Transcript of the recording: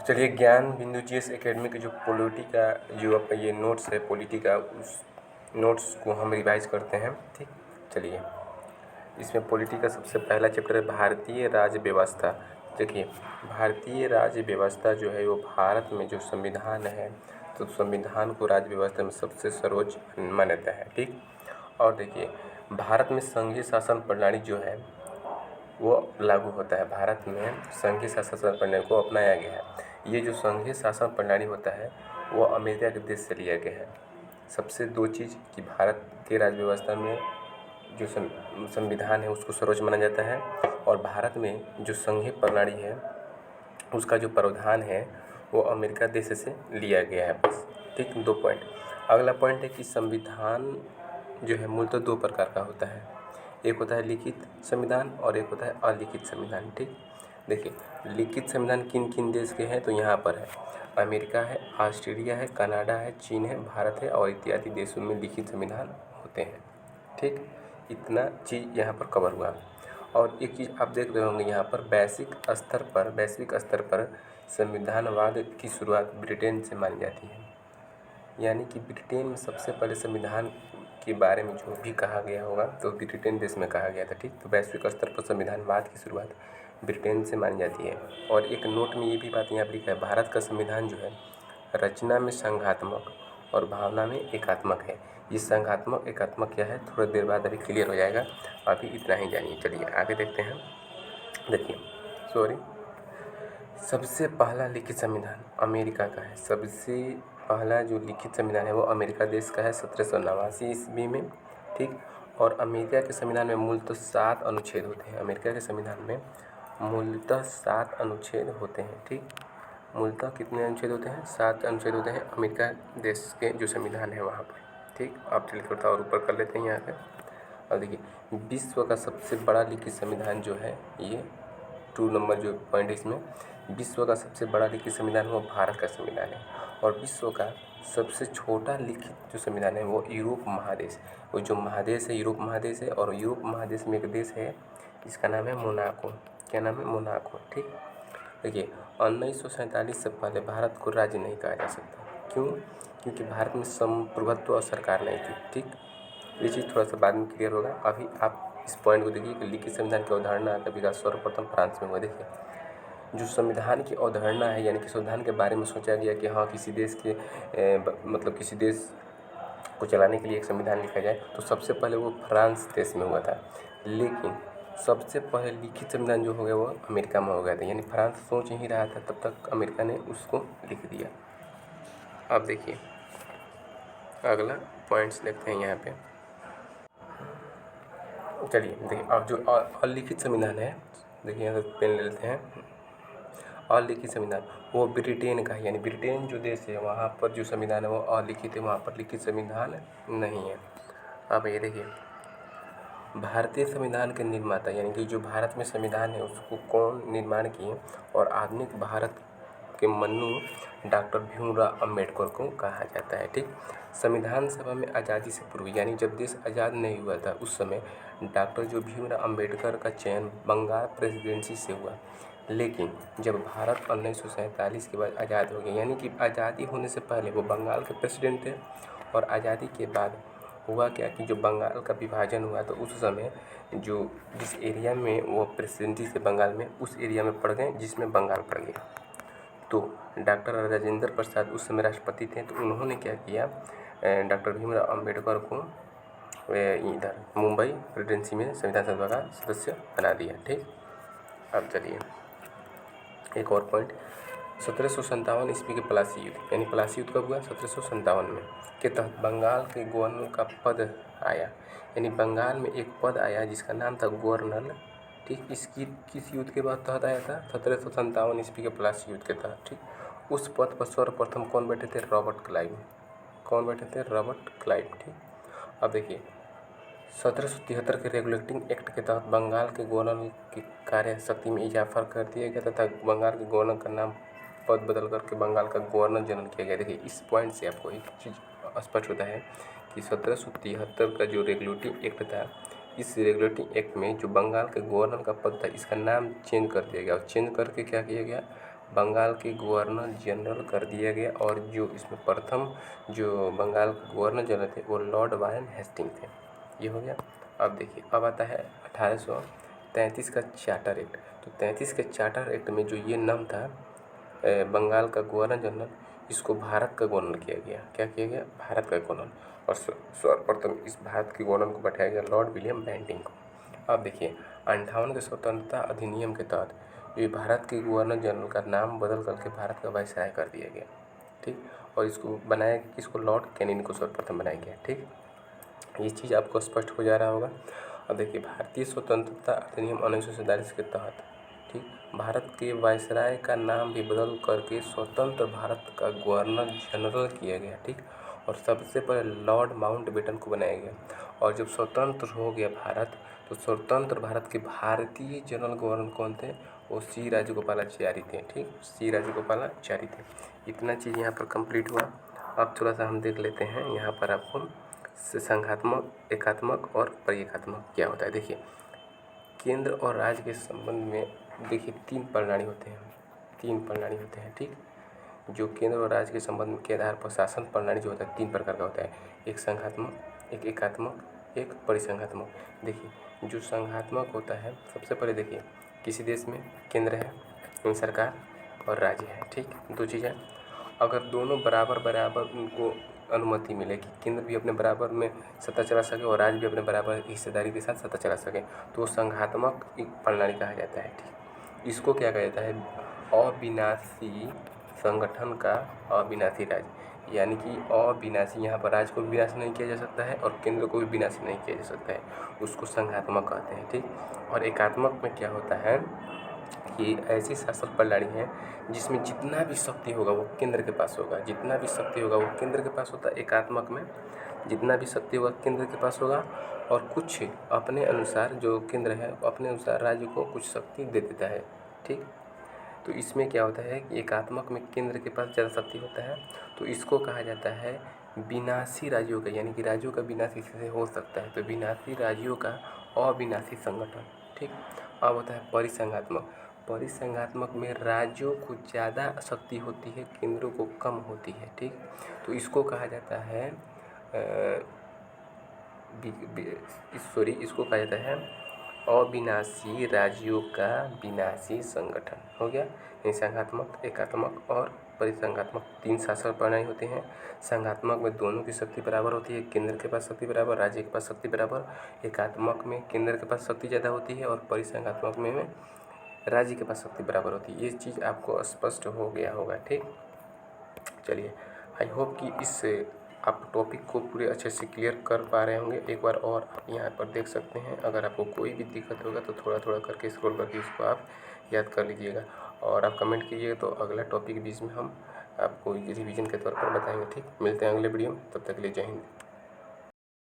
चलिए, ज्ञान बिंदु जीएस एकेडमी के जो पॉलिटी का जो आपका ये नोट्स है पॉलिटी का, उस नोट्स को हम रिवाइज करते हैं। ठीक, चलिए, इसमें पॉलिटी का सबसे पहला चैप्टर है भारतीय राज्य व्यवस्था। देखिए, भारतीय राज्य व्यवस्था जो है वो भारत में जो संविधान है, तो संविधान को राज्य व्यवस्था में सबसे सर्वोच्च मान्यता है। ठीक, और देखिए, भारत में संघीय शासन प्रणाली जो है वो लागू होता है। भारत में संघीय शासन प्रणाली को अपनाया गया है। ये जो संघीय शासन प्रणाली होता है वो अमेरिका के देश से लिया गया है। सबसे दो चीज़ कि भारत के राज्य व्यवस्था में जो संविधान है उसको सर्वोच्च माना जाता है, और भारत में जो संघीय प्रणाली है उसका जो प्रावधान है वो अमेरिका देश से लिया गया है बस। ठीक, 2 पॉइंट। अगला पॉइंट है कि संविधान जो है मूलतः 2 प्रकार का होता है। एक होता है लिखित संविधान और एक होता है अलिखित संविधान। ठीक, देखिए, लिखित संविधान किन किन देश के हैं, तो यहाँ पर है अमेरिका है, ऑस्ट्रेलिया है, कनाडा है, चीन है, भारत है और इत्यादि देशों में लिखित संविधान होते हैं। ठीक, इतना चीज़ यहाँ पर कवर हुआ। और एक चीज़ आप देख रहे होंगे यहाँ पर वैश्विक स्तर पर संविधानवाद की शुरुआत ब्रिटेन से मानी जाती है। यानी कि ब्रिटेन में सबसे पहले संविधान के बारे में जो भी कहा गया होगा तो ब्रिटेन देश में कहा गया था। ठीक, तो वैश्विक स्तर पर संविधानवाद की शुरुआत ब्रिटेन से मानी जाती है। और एक नोट में ये भी बात यहाँ पर लिखा है, भारत का संविधान जो है रचना में संघात्मक और भावना में एकात्मक है। ये संघात्मक एकात्मक क्या है, थोड़ी देर बाद अभी क्लियर हो जाएगा, अभी इतना ही जानिए। चलिए आगे देखते हैं। देखिए, सबसे पहला लिखित संविधान अमेरिका का है। सबसे पहला जो लिखित संविधान है वो अमेरिका देश का है 1789 ईस्वी में। ठीक, और अमेरिका के संविधान में मूलतः 7 अनुच्छेद होते हैं। अमेरिका के संविधान में मूलतः 7 अनुच्छेद होते हैं। ठीक, मूलतः कितने अनुच्छेद होते हैं, 7 अनुच्छेद होते हैं अमेरिका देश के जो संविधान है वहाँ पर। ठीक, आप चलिए थोड़ा और ऊपर कर लेते हैं यहाँ पे। और देखिए, विश्व का सबसे बड़ा लिखित संविधान जो है, ये 2 नंबर जो पॉइंट है इसमें, विश्व का सबसे बड़ा लिखित संविधान वो भारत का संविधान है। और विश्व का सबसे छोटा लिखित जो संविधान है वो यूरोप महादेश, वो जो महादेश है यूरोप महादेश है, और यूरोप महादेश में एक देश है इसका नाम है मोनाको। क्या नाम है, मोनाको। ठीक, देखिए, 1947 से पहले भारत को राज्य नहीं कहा जा सकता। क्यों, क्योंकि भारत में संप्रभुत्व और सरकार नहीं थी। ठीक, ये चीज़ थोड़ा सा बाद में क्लियर होगा। अभी आप इस पॉइंट को देखिए कि लिखित संविधान की अवधारणा का विकास सर्वप्रथम फ्रांस में हुआ। देखिए, जो संविधान की अवधारणा है यानी कि संविधान के बारे में सोचा गया कि हाँ किसी देश के मतलब किसी देश को चलाने के लिए एक संविधान लिखा जाए, तो सबसे पहले वो फ्रांस देश में हुआ था। लेकिन सबसे पहले लिखित संविधान जो हो गया वो अमेरिका में हो गया था। यानी फ्रांस सोच ही रहा था, तब तक अमेरिका ने उसको लिख दिया। अब देखिए अगला पॉइंट्स देखते हैं यहाँ पे। चलिए देखिए, अब जो अलिखित संविधान है, देखिए यहाँ पेन ले लेते हैं। अलिखित संविधान वो ब्रिटेन का है, यानी ब्रिटेन जो देश है वहाँ पर जो संविधान है वो अलिखित है, वहाँ पर लिखित संविधान नहीं है। अब ये देखिए, भारतीय संविधान के निर्माता यानी कि जो भारत में संविधान है उसको कौन निर्माण किए, और आधुनिक भारत के मन्नू डॉक्टर भीमराव अम्बेडकर को कहा जाता है। ठीक, संविधान सभा में आज़ादी से पूर्व यानी जब देश आज़ाद नहीं हुआ था उस समय डॉक्टर जो भीमराव अम्बेडकर का चयन बंगाल प्रेसिडेंसी से हुआ। लेकिन जब भारत 1947 के बाद आज़ाद हो गया, यानी कि आज़ादी होने से पहले वो बंगाल के प्रेसिडेंट थे, और आज़ादी के बाद हुआ क्या कि जो बंगाल का विभाजन हुआ तो उस समय जो जिस एरिया में वो प्रेसिडेंसी से बंगाल में उस एरिया में पड़ गए जिसमें बंगाल पड़ गया। तो डॉक्टर राजेंद्र प्रसाद उस समय राष्ट्रपति थे, तो उन्होंने क्या किया, डॉक्टर भीमराव अम्बेडकर को इधर मुंबई प्रेसिडेंसी में संविधान सभा का सदस्य बना दिया। ठीक, अब चलिए एक और पॉइंट, 1757 ईस्वी के प्लासी युद्ध, यानी प्लासी युद्ध कब हुआ, 1757 में, के तहत बंगाल के गवर्नर का पद आया। यानी बंगाल में एक पद आया जिसका नाम था गवर्नर। ठीक, इसकी किस युद्ध के बाद तहत आया था, 1757 ईस्वी के प्लासी युद्ध के तहत। ठीक, उस पद पर सर्वप्रथम कौन बैठे थे, रॉबर्ट क्लाइव। कौन बैठे थे, रॉबर्ट क्लाइव। ठीक, अब देखिए 1773 के रेगुलेटिंग एक्ट के तहत बंगाल के गवर्नर की कार्य शक्ति में इजाफा कर दिया गया तथा बंगाल के गवर्नर का नाम पद बदल करके बंगाल का गवर्नर जनरल किया गया। देखिए, इस पॉइंट से आपको एक चीज़ स्पष्ट होता है कि 1773 का जो रेगुलेटिंग एक्ट था, इस रेगुलेटिंग एक्ट में जो बंगाल के गवर्नर का पद था इसका नाम चेंज कर दिया गया, और चेंज करके क्या किया गया, बंगाल के गवर्नर जनरल कर दिया गया, और जो इसमें प्रथम जो बंगाल के गवर्नर जनरल थे वो लॉर्ड वारेन हेस्टिंग थे। ये हो गया। अब देखिए, अब आता है 1833 का चार्टर एक्ट। तो 33 के चार्टर एक्ट में जो ये नाम था बंगाल का गवर्नर जनरल, इसको भारत का गवर्नर किया गया। क्या किया गया? भारत का गवर्नर। और सर्वप्रथम इस भारत के गवर्नर को बैठाया गया लॉर्ड विलियम बेंटिंग को। अब देखिए, 58 के स्वतंत्रता अधिनियम के तहत ये भारत के गवर्नर जनरल का नाम बदल करके भारत का वायसराय कर दिया गया। ठीक। और इसको बनाया किसको? लॉर्ड कैनिंग को सर्वप्रथम बनाया गया। ठीक, ये चीज़ आपको स्पष्ट हो जा रहा होगा। अब देखिए, भारतीय स्वतंत्रता अधिनियम 1947 के तहत, ठीक, भारत के वायसराय का नाम भी बदल करके स्वतंत्र भारत का गवर्नर जनरल किया गया। ठीक, और सबसे पहले लॉर्ड माउंटबेटन को बनाया गया। और जब स्वतंत्र हो गया भारत, तो स्वतंत्र भारत के भारतीय जनरल गवर्नर कौन थे? वो सी राजगोपालाचारी थे। ठीक, सी राजगोपालाचारी थे। इतना चीज़ यहाँ पर कंप्लीट हुआ। अब थोड़ा सा हम देख लेते हैं यहाँ पर आपको संघात्मक, एकात्मक और परिएकात्मक क्या होता है। देखिए, केंद्र और राज्य के संबंध में देखिए तीन प्रणाली होते हैं। ठीक, जो केंद्र और राज्य के संबंध के आधार पर शासन प्रणाली जो होता है 3 प्रकार का होता है। एक संघात्मक, एक एकात्मक, एक परिसंघात्मक। देखिए, जो संघात्मक होता है, सबसे पहले देखिए, किसी देश में केंद्र है, सरकार, और राज्य है। ठीक, 2 चीज़ें। अगर दोनों बराबर उनको अनुमति मिले कि केंद्र भी अपने बराबर में सत्ता चला सके और राज्य भी अपने बराबर हिस्सेदारी के साथ सत्ता चला सके, तो वो संघात्मक एक प्रणाली कहा जाता है। ठीक, इसको क्या कहा जाता है? अविनाशी संगठन का अविनाशी राज्य। यानी कि अविनाशी, यहाँ पर राज्य को भी विनाश नहीं किया जा सकता है और केंद्र को भी विनाश नहीं किया जा सकता है, उसको संघात्मक कहते हैं। ठीक, और एकात्मक में क्या होता है कि ऐसी शासन प्रणाली है जिसमें जितना भी शक्ति होगा वो केंद्र के पास होगा। जितना भी शक्ति होगा वो केंद्र के पास होता है। एकात्मक में जितना भी शक्ति होगा केंद्र के पास होगा, और कुछ अपने अनुसार जो केंद्र है अपने अनुसार राज्य को कुछ शक्ति दे देता है। ठीक, तो इसमें क्या होता है कि एकात्मक में केंद्र के पास ज़्यादा शक्ति होता है, तो इसको कहा जाता है विनाशी राज्यों का, यानी कि राज्यों का विनाश इससे हो सकता है, तो विनाशी राज्यों का अविनाशी संगठन। ठीक, अब होता है परिसंघात्मक। परिसंघात्मक में राज्यों को ज़्यादा शक्ति होती है, केंद्रों को कम होती है। ठीक, तो इसको कहा जाता है इसको कहा जाता है अविनाशी राज्यों का विनाशी संगठन। हो गया। यानी संघात्मक, एकात्मक और परिसंघात्मक 3 शासन प्रणाली होते हैं। संघात्मक में दोनों की शक्ति बराबर होती है, केंद्र के पास शक्ति बराबर, राज्य के पास शक्ति बराबर। एकात्मक में केंद्र के पास शक्ति ज़्यादा होती है और परिसंघात्मक में राज्य के पास शक्ति बराबर होती है। ये चीज़ आपको स्पष्ट हो गया होगा। ठीक, चलिए, आई होप कि इस आप टॉपिक को पूरे अच्छे से क्लियर कर पा रहे होंगे। एक बार और आप यहाँ पर देख सकते हैं। अगर आपको कोई भी दिक्कत होगा तो थोड़ा थोड़ा करके स्क्रॉल करके इसको आप याद कर लीजिएगा, और आप कमेंट कीजिएगा तो अगला टॉपिक बीच में हम आपको रिवीजन के तौर पर बताएंगे। ठीक, मिलते हैं अगले वीडियो में, तब तक के लिए जय हिंद।